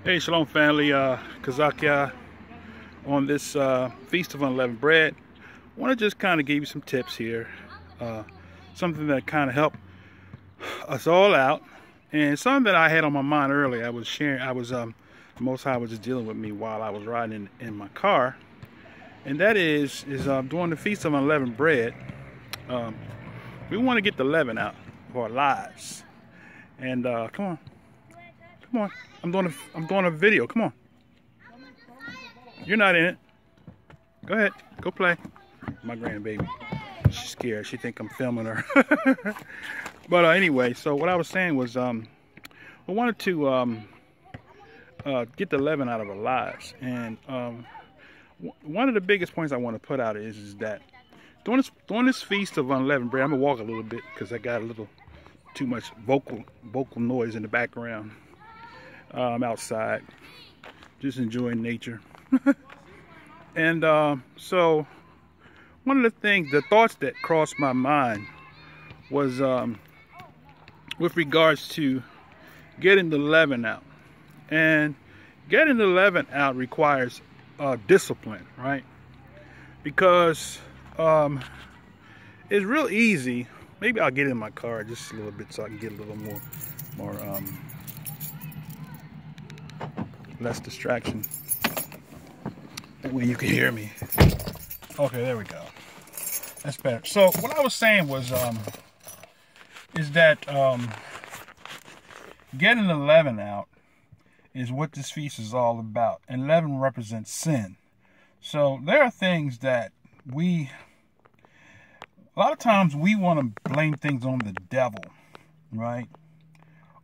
Hey, Shalom family, Kazakia on this Feast of Unleavened Bread. I want to just kind of give you some tips here, uh, something that kind of help us all out, and something that I had on my mind earlier. I was sharing, Most High was just dealing with me while I was riding in my car, and that is during the Feast of Unleavened Bread, um, we want to get the leaven out of our lives. And come on. I'm doing a video. Come on. You're not in it. Go ahead. Go play. My grandbaby. She's scared. She think I'm filming her. But anyway, so what I was saying was I wanted to get the leaven out of our lives. And one of the biggest points I want to put out is that during this feast of unleavened bread, I'm gonna walk a little bit because I got a little too much vocal noise in the background. I'm outside, just enjoying nature. And so one of the thoughts that crossed my mind was with regards to getting the leaven out. And getting the leaven out requires discipline, right? Because it's real easy. Maybe I'll get in my car just a little bit so I can get a little more less distraction. That way you can hear me. Okay, there we go. That's better. So what I was saying was is that getting the leaven out is what this feast is all about. And leaven represents sin. So there are things that a lot of times we want to blame things on the devil, right?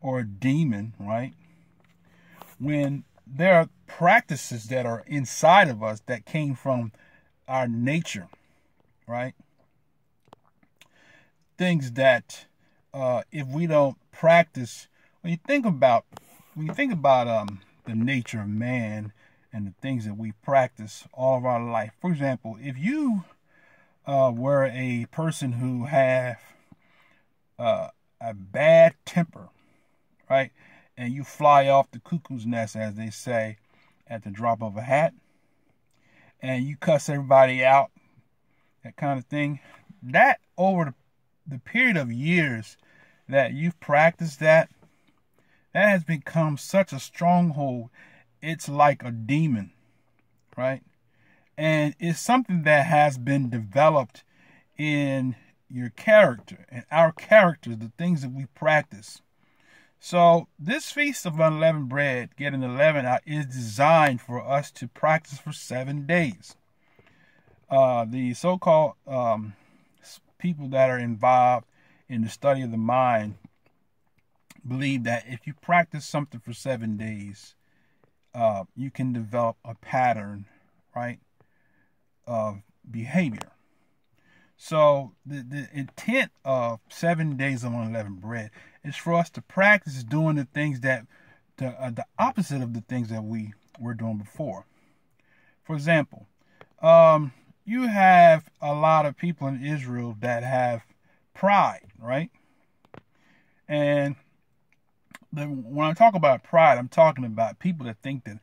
Or a demon, right? When there are practices that are inside of us that came from our nature, right? Things that if we don't practice, when you think about the nature of man and the things that we practice all of our life. For example, if you were a person who have a bad temper, right? And you fly off the cuckoo's nest, as they say, at the drop of a hat, and you cuss everybody out, that kind of thing, that over the period of years that you've practiced that has become such a stronghold. It's like a demon, right? And it's something that has been developed in your character and our characters, the things that we practice. So this Feast of Unleavened Bread, getting the leaven out, is designed for us to practice for 7 days. The so-called people that are involved in the study of the mind believe that if you practice something for 7 days, you can develop a pattern, right, of behavior. So the intent of 7 days of unleavened bread is for us to practice doing the things that the opposite of the things that we were doing before. For example, you have a lot of people in Israel that have pride, right? And when I talk about pride, I'm talking about people that think that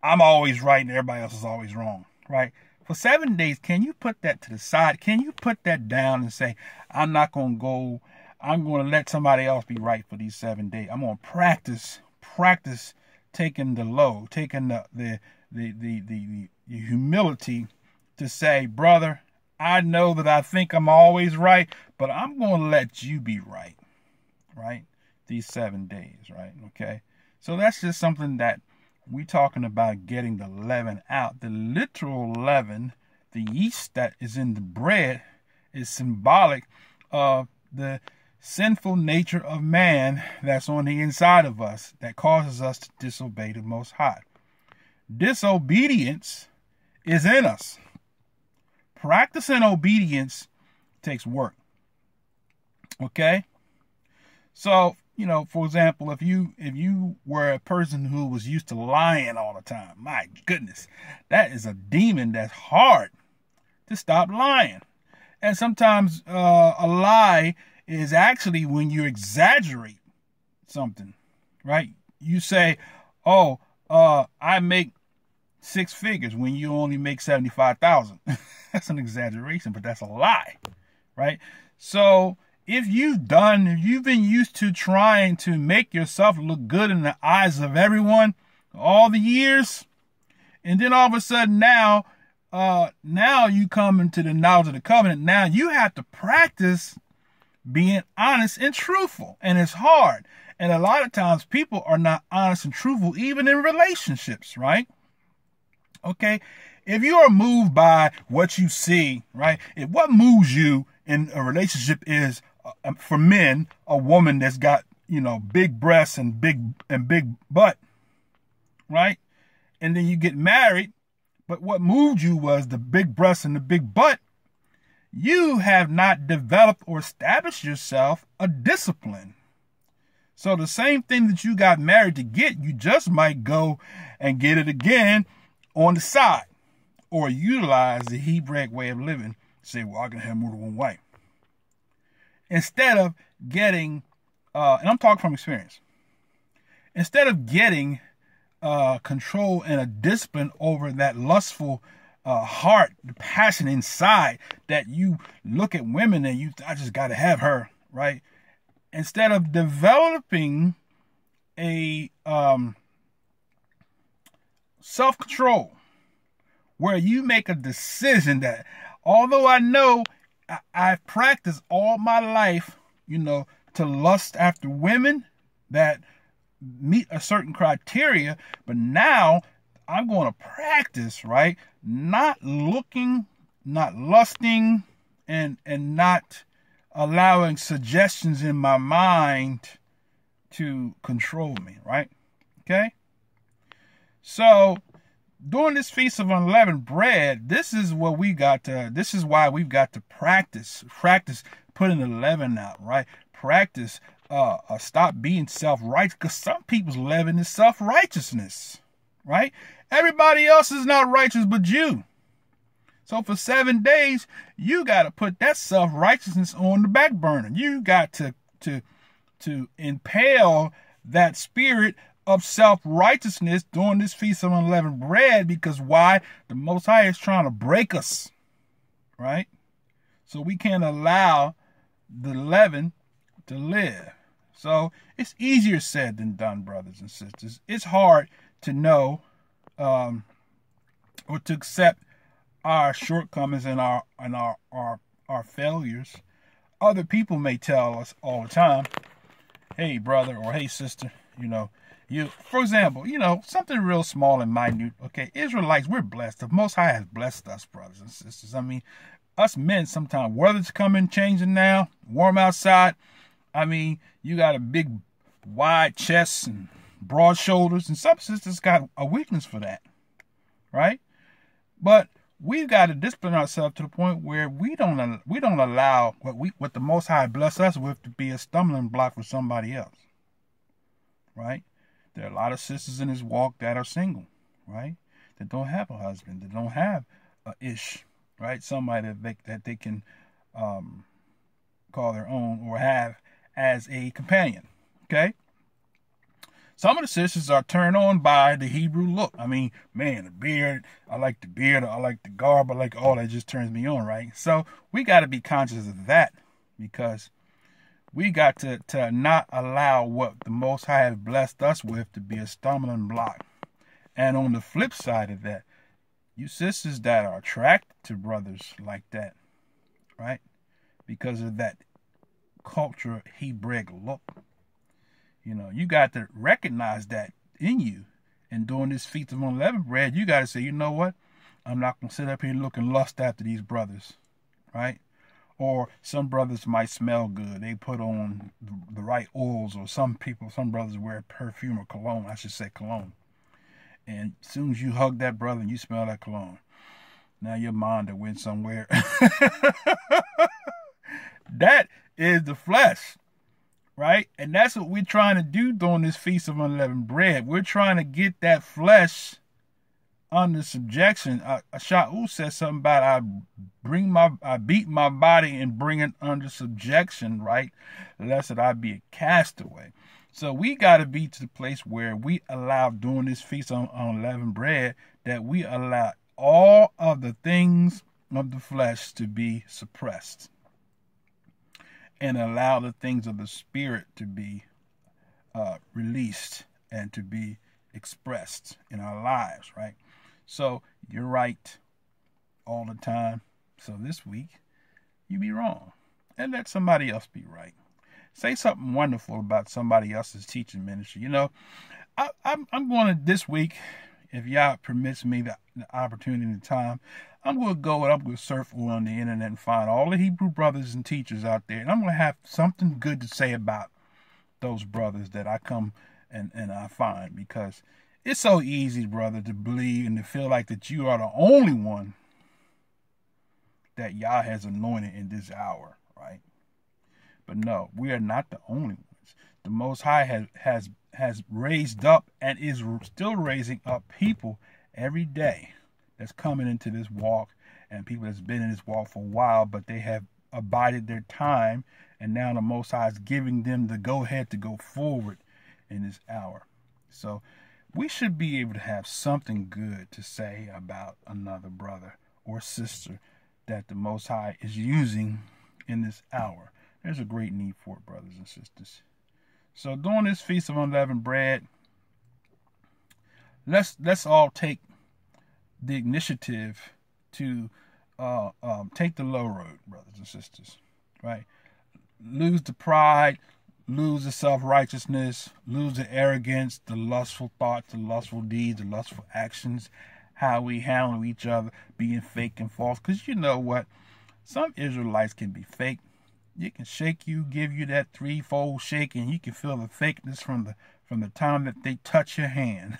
I'm always right and everybody else is always wrong, right? For 7 days, can you put that to the side? Can you put that down and say, I'm not going to go, I'm going to let somebody else be right for these 7 days. I'm going to practice taking the load, taking the humility to say, brother, I know that I think I'm always right, but I'm going to let you be right, right? These 7 days, right? Okay. So that's just something that we're talking about, getting the leaven out. The literal leaven, the yeast that is in the bread, is symbolic of the sinful nature of man that's on the inside of us that causes us to disobey the Most High. Disobedience is in us. Practicing obedience takes work. Okay? So, for example, if you were a person who was used to lying all the time, my goodness, that is a demon that's hard to stop lying. And sometimes a lie is actually when you exaggerate something, right? You say, oh, I make 6 figures when you only make 75,000. That's an exaggeration, but that's a lie, right? So if you've been used to trying to make yourself look good in the eyes of everyone all the years, and then all of a sudden now you come into the knowledge of the covenant. Now you have to practice being honest and truthful, and it's hard. And a lot of times people are not honest and truthful, even in relationships, right? Okay, if you are moved by what you see, right? If what moves you in a relationship is, for men, a woman that's got, big breasts and big butt, right? And then you get married, but what moved you was the big breasts and the big butt. You have not developed or established yourself a discipline. So the same thing that you got married to get, you just might go and get it again on the side, or utilize the Hebraic way of living. Say, well, I can have more than one wife. Instead of getting, and I'm talking from experience, instead of getting control and a discipline over that lustful heart, the passion inside, that you look at women and I just got to have her, right? Instead of developing a self-control where you make a decision that, although I know I've practiced all my life, to lust after women that meet a certain criteria, but now I'm going to practice, right? Not looking, not lusting, and not allowing suggestions in my mind to control me, right? Okay? So during this Feast of Unleavened Bread, this is why we've got to practice putting the leaven out, right? Practice, stop being self-righteous, because some people's leaven is self-righteousness, right? Everybody else is not righteous but you. So for 7 days, you got to put that self-righteousness on the back burner. You got to impale that spirit of self-righteousness during this Feast of Unleavened Bread, because why? The Most High is trying to break us, right? So we can't allow the leaven to live. So it's easier said than done, brothers and sisters. It's hard to know or to accept our shortcomings and our failures. Other people may tell us all the time, hey brother or hey sister, for example, something real small and minute. Okay, Israelites, we're blessed. The Most High has blessed us, brothers and sisters. I mean, us men sometimes, weather's coming, changing now, warm outside. I mean, you got a big, wide chest and broad shoulders, and some sisters got a weakness for that, right? But we've got to discipline ourselves to the point where we don't allow what the Most High bless us with to be a stumbling block for somebody else, right? There are a lot of sisters in this walk that are single, right? That don't have a husband, that don't have a ish, right? Somebody that they can call their own or have as a companion, okay? Some of the sisters are turned on by the Hebrew look. I mean, man, the beard, I like the garb, I like all that, just turns me on, right? So we got to be conscious of that, because we got to not allow what the Most High has blessed us with to be a stumbling block. And on the flip side of that, you sisters that are attracted to brothers like that, right? Because of that culture Hebraic look. You got to recognize that in you. And during this Feast of Unleavened Bread, you got to say, you know what? I'm not going to sit up here looking lust after these brothers, right? Or some brothers might smell good. They put on the right oils, or some brothers wear perfume or cologne. I should say cologne. And as soon as you hug that brother and you smell that cologne, now your mind that went somewhere. That is the flesh, right? And that's what we're trying to do during this Feast of Unleavened Bread. We're trying to get that flesh under subjection. Sha'ul said something about I beat my body and bring it under subjection, right? Lest that I be a castaway. So we got to be to the place where we allow, during this feast on unleavened bread, that we allow all of the things of the flesh to be suppressed and allow the things of the spirit to be released and to be expressed in our lives, right? So you're right all the time. So this week, you be wrong and let somebody else be right. Say something wonderful about somebody else's teaching ministry. You know, I'm going to this week, if Yah permits me the opportunity and the time, I'm going to go and I'm going to surf on the internet and find all the Hebrew brothers and teachers out there. And I'm going to have something good to say about those brothers that I come and I find. Because it's so easy, brother, to believe and to feel like that you are the only one that Yah has anointed in this hour, right? But no, we are not the only ones. The Most High has raised up and is still raising up people every day that's coming into this walk, and people that's been in this walk for a while, but they have abided their time, and now the Most High is giving them the go-ahead to go forward in this hour. So we should be able to have something good to say about another brother or sister that the Most High is using in this hour. There's a great need for it, brothers and sisters. So during this Feast of Unleavened Bread, let's all take the initiative to take the low road, brothers and sisters, right? Lose the pride, lose the self-righteousness, lose the arrogance, the lustful thoughts, the lustful deeds, the lustful actions, how we handle each other, being fake and false. Because you know what? Some Israelites can be fake. You can shake you, give you that threefold shake, and you can feel the fakeness from the time that they touch your hand.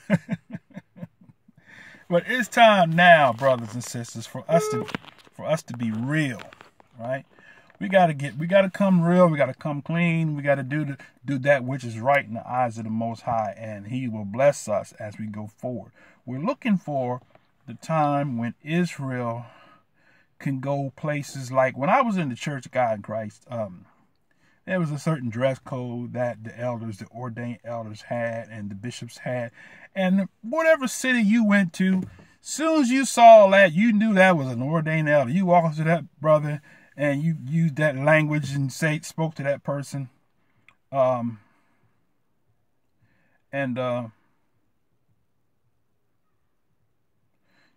But it's time now, brothers and sisters, for us to be real, right? We gotta come real. We gotta come clean. We gotta do that which is right in the eyes of the Most High, and He will bless us as we go forward. We're looking for the time when Israel can go places like when I was in the Church of God in Christ. There was a certain dress code that the ordained elders had, and the bishops had, and whatever city you went to, soon as you saw that, you knew that was an ordained elder. You walk up to that brother and you used that language and spoke to that person,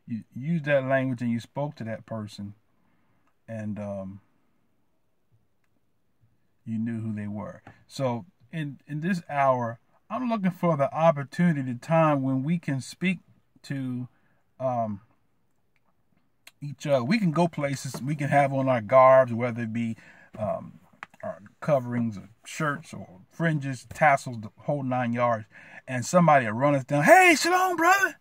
you used that language and you spoke to that person, and you knew who they were. So in this hour, I'm looking for the opportunity, the time when we can speak to each other. We can go places. We can have on our garbs, whether it be our coverings, or shirts, or fringes, tassels, the whole 9 yards, and somebody will run us down. Hey, shalom, brother.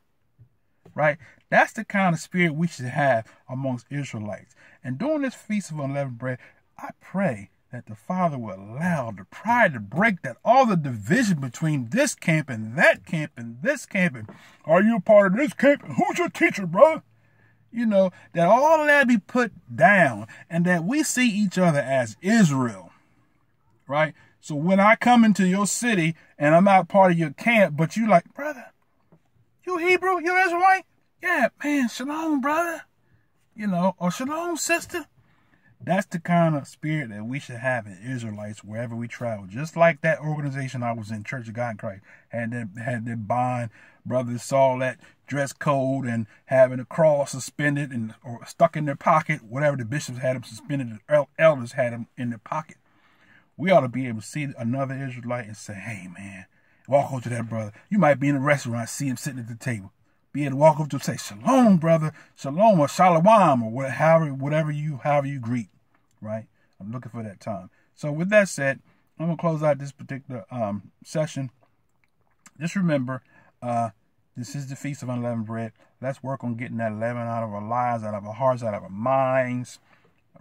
Right? That's the kind of spirit we should have amongst Israelites. And during this Feast of Unleavened Bread, I pray that the Father will allow the pride to break, that all the division between this camp and that camp and this camp, and are you a part of this camp? And who's your teacher, brother? You know, that all of that be put down, and that we see each other as Israel, right? So when I come into your city and I'm not part of your camp, but you like, brother, you Hebrew, you Israelite? Yeah, man, shalom, brother. You know, or shalom, sister. That's the kind of spirit that we should have in Israelites wherever we travel. Just like that organization I was in, Church of God in Christ, had their bond. Brothers saw that dress code and having a cross suspended or stuck in their pocket, whatever the bishops had them suspended, the elders had them in their pocket. We ought to be able to see another Israelite and say, hey, man, walk over to that brother. You might be in a restaurant, see him sitting at the table. Be able to walk up to him and say, shalom, brother, shalom, or shalom, or however you greet, right? I'm looking for that time. So with that said, I'm going to close out this particular session. Just remember, this is the Feast of Unleavened Bread. Let's work on getting that leaven out of our lives, out of our hearts, out of our minds,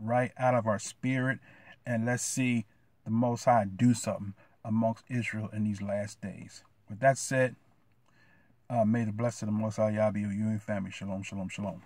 right, out of our spirit. And let's see the Most High do something amongst Israel in these last days. With that said, may the blessing of the Most High Yah be with you and family. Shalom, shalom, shalom.